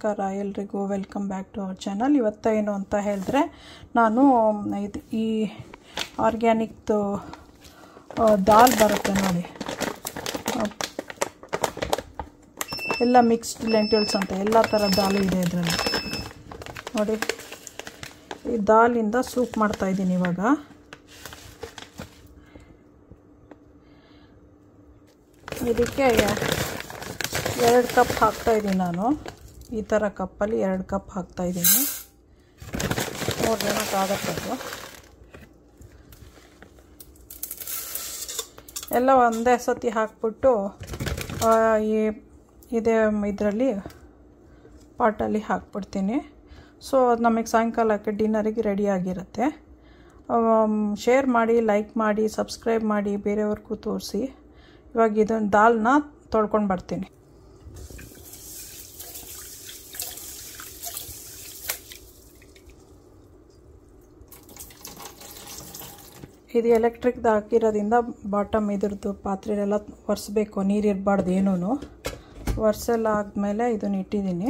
ನಮಸ್ಕಾರ ಎಲ್ರಿಗೂ welcome back to our channel. ಇವತ್ತೇನು ಅಂತ ಹೇಳಿದ್ರೆ ನಾನು ಈ ಆರ್ಗ್ಯಾನಿಕ್ದು ದಾಲ್ ಬರುತ್ತೆ ನೋಡಿ, ಎಲ್ಲ ಮಿಕ್ಸ್ಡ್ ಲೆಂಟಿಲ್ಸ್ ಅಂತ ಎಲ್ಲ ಥರ ದಾಲ್ ಇದೆ ಇದರಲ್ಲಿ ನೋಡಿ. ಈ ದಾಲಿಂದ ಸೂಪ್ ಮಾಡ್ತಾಯಿದ್ದೀನಿ ಇವಾಗ. ಇದಕ್ಕೆ 2 ಕಪ್ ಹಾಕ್ತಾಯಿದ್ದೀನಿ ನಾನು. ಈ ಥರ ಕಪ್ಪಲ್ಲಿ 2 ಕಪ್ ಹಾಕ್ತಾಯಿದ್ದೀನಿ. 3 ಜನಕ್ಕಾಗತ್ತದು. ಎಲ್ಲ ಒಂದೇ ಸತಿ ಹಾಕ್ಬಿಟ್ಟು ಇದರಲ್ಲಿ ಪಾಟಲ್ಲಿ ಹಾಕ್ಬಿಡ್ತೀನಿ. ಸೊ ನಮಗೆ ಸಾಯಂಕಾಲಕ್ಕೆ ಡಿನ್ನರಿಗೆ ರೆಡಿಯಾಗಿರುತ್ತೆ. ಶೇರ್ ಮಾಡಿ, ಲೈಕ್ ಮಾಡಿ, ಸಬ್ಸ್ಕ್ರೈಬ್ ಮಾಡಿ, ಬೇರೆಯವ್ರಿಗೂ ತೋರಿಸಿ. ಇವಾಗ ಇದನ್ನು ದಾಲ್ನ ತೊಳ್ಕೊಂಡು ಬರ್ತೀನಿ. ಇದು ಎಲೆಕ್ಟ್ರಿಕ್ದು ಹಾಕಿರೋದ್ರಿಂದ ಬಾಟಮ್ ಇದ್ರದ್ದು ಪಾತ್ರೆಲೆಲ್ಲ ಒರೆಸ್ಬೇಕು, ನೀರಿರಬಾರ್ದು ಏನೂ. ಒರೆಸೆಲ್ಲ ಆದಮೇಲೆ ಇದನ್ನು ಇಟ್ಟಿದ್ದೀನಿ.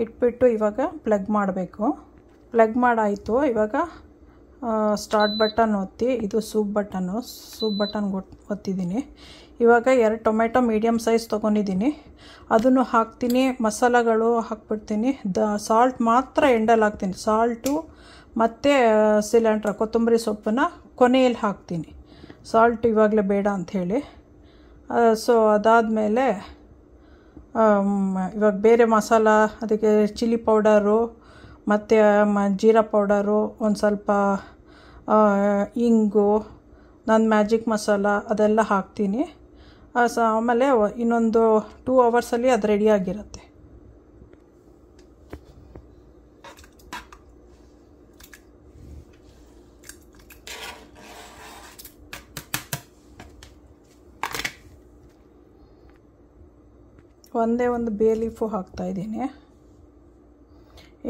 ಇಟ್ಬಿಟ್ಟು ಇವಾಗ ಪ್ಲಗ್ ಮಾಡಬೇಕು. ಪ್ಲಗ್ ಮಾಡಾಯಿತು. ಇವಾಗ ಸ್ಟಾರ್ಟ್ ಬಟನ್ ಒತ್ತಿ, ಇದು ಸೂಪ್ ಬಟನ್ಗೆ ಒತ್ತಿದ್ದೀನಿ. ಇವಾಗ 2 ಟೊಮೆಟೊ ಮೀಡಿಯಮ್ ಸೈಜ್ ತೊಗೊಂಡಿದ್ದೀನಿ, ಅದನ್ನು ಹಾಕ್ತೀನಿ. ಮಸಾಲೆಗಳು ಹಾಕ್ಬಿಡ್ತೀನಿ. ಸಾಲ್ಟ್ ಮಾತ್ರ ಎಂಡಲ್ಲಿ ಹಾಕ್ತೀನಿ. ಸಾಲ್ಟು ಮತ್ತು ಸಿಲಿಂಡ್ರ್ ಕೊತ್ತಂಬರಿ ಸೊಪ್ಪನ್ನ ಕೊನೆಯಲ್ಲಿ ಹಾಕ್ತೀನಿ. ಸಾಲ್ಟ್ ಇವಾಗಲೇ ಬೇಡ ಅಂಥೇಳಿ. ಸೊ ಅದಾದಮೇಲೆ ಇವಾಗ ಬೇರೆ ಮಸಾಲ, ಅದಕ್ಕೆ ಚಿಲ್ಲಿ ಪೌಡರು ಮತ್ತು ಜೀರಾ ಪೌಡರು, ಒಂದು ಸ್ವಲ್ಪ ಇಂಗು, ನನ್ನ ಮ್ಯಾಜಿಕ್ ಮಸಾಲ ಅದೆಲ್ಲ ಹಾಕ್ತೀನಿ. ಆಮೇಲೆ ಇನ್ನೊಂದು 2 ಅವರ್ಸಲ್ಲಿ ಅದು ರೆಡಿಯಾಗಿರುತ್ತೆ. ಒಂದೇ ಒಂದು ಬೇ ಲೀಫು ಹಾಕ್ತಾಯಿದ್ದೀನಿ.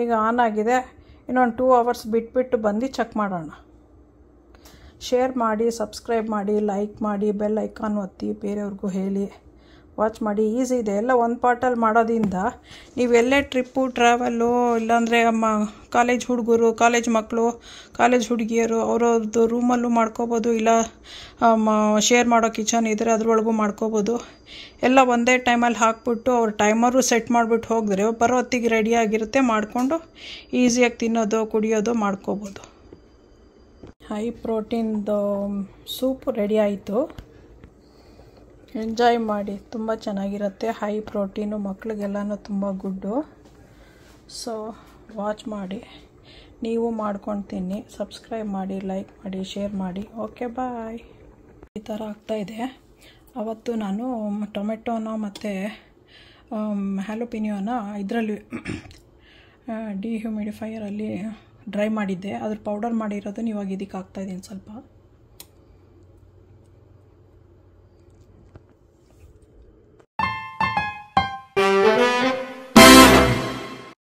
ಈಗ ಆನ್ ಆಗಿದೆ. ಇನ್ನೊಂದು 2 ಅವರ್ಸ್ ಬಿಟ್ಬಿಟ್ಟು ಬಂದು ಚೆಕ್ ಮಾಡೋಣ. ಶೇರ್ ಮಾಡಿ, ಸಬ್ಸ್ಕ್ರೈಬ್ ಮಾಡಿ, ಲೈಕ್ ಮಾಡಿ, ಬೆಲ್ ಐಕಾನ್ ಒತ್ತಿ, ಬೇರೆಯವ್ರಿಗೂ ಹೇಳಿ, ವಾಚ್ ಮಾಡಿ. ಈಸಿ ಇದೆ ಎಲ್ಲ. ಒಂದು ಪಾಟಲ್ಲಿ ಮಾಡೋದ್ರಿಂದ ನೀವೆಲ್ಲೇ ಟ್ರಿಪ್ಪು, ಟ್ರಾವೆಲ್ಲು, ಇಲ್ಲಾಂದರೆ ಕಾಲೇಜ್ ಹುಡುಗರು, ಕಾಲೇಜ್ ಮಕ್ಕಳು, ಕಾಲೇಜ್ ಹುಡುಗಿಯರು ಅವ್ರವ್ರದ್ದು ರೂಮಲ್ಲೂ ಮಾಡ್ಕೋಬೋದು. ಇಲ್ಲ ಶೇರ್ ಮಾಡೋ ಕಿಚನ್ ಇದ್ದರೆ ಅದ್ರೊಳಗೂ ಮಾಡ್ಕೋಬೋದು. ಎಲ್ಲ ಒಂದೇ ಟೈಮಲ್ಲಿ ಹಾಕ್ಬಿಟ್ಟು ಅವ್ರ ಟೈಮರು ಸೆಟ್ ಮಾಡಿಬಿಟ್ಟು ಹೋಗಿದ್ರೆ ಬರೋ ಹೊತ್ತಿಗೆ ರೆಡಿಯಾಗಿರುತ್ತೆ. ಮಾಡಿಕೊಂಡು ಈಸಿಯಾಗಿ ತಿನ್ನೋದು, ಕುಡಿಯೋದು ಮಾಡ್ಕೋಬೋದು. ಹೈ ಪ್ರೋಟೀನ್ದು ಸೂಪ್ ರೆಡಿ ಆಯಿತು. ಎಂಜಾಯ್ ಮಾಡಿ, ತುಂಬ ಚೆನ್ನಾಗಿರುತ್ತೆ. ಹೈ ಪ್ರೋಟೀನು, ಮಕ್ಕಳಿಗೆಲ್ಲನೂ ತುಂಬ ಗುಡ್ಡು. ಸೊ ವಾಚ್ ಮಾಡಿ, ನೀವು ಮಾಡ್ಕೊಂಡು ತಿನ್ನಿ. ಸಬ್ಸ್ಕ್ರೈಬ್ ಮಾಡಿ, ಲೈಕ್ ಮಾಡಿ, ಶೇರ್ ಮಾಡಿ. ಓಕೆ, ಬಾಯ್. ಈ ಥರ ಆಗ್ತಾಯಿದೆ. ಅವತ್ತು ನಾನು ಟೊಮೆಟೊನ ಮತ್ತು ಹ್ಯಾಲೋಪಿನಿಯೋನ ಇದರಲ್ಲಿ ಡಿಹ್ಯೂಮಿಡಿಫೈಯರಲ್ಲಿ ಡ್ರೈ ಮಾಡಿದ್ದೆ. ಅದ್ರ ಪೌಡರ್ ಮಾಡಿರೋದನ್ನ ಇವಾಗ ಇದಕ್ಕೆ ಹಾಕ್ತಾಯಿದ್ದೀನಿ ಸ್ವಲ್ಪ.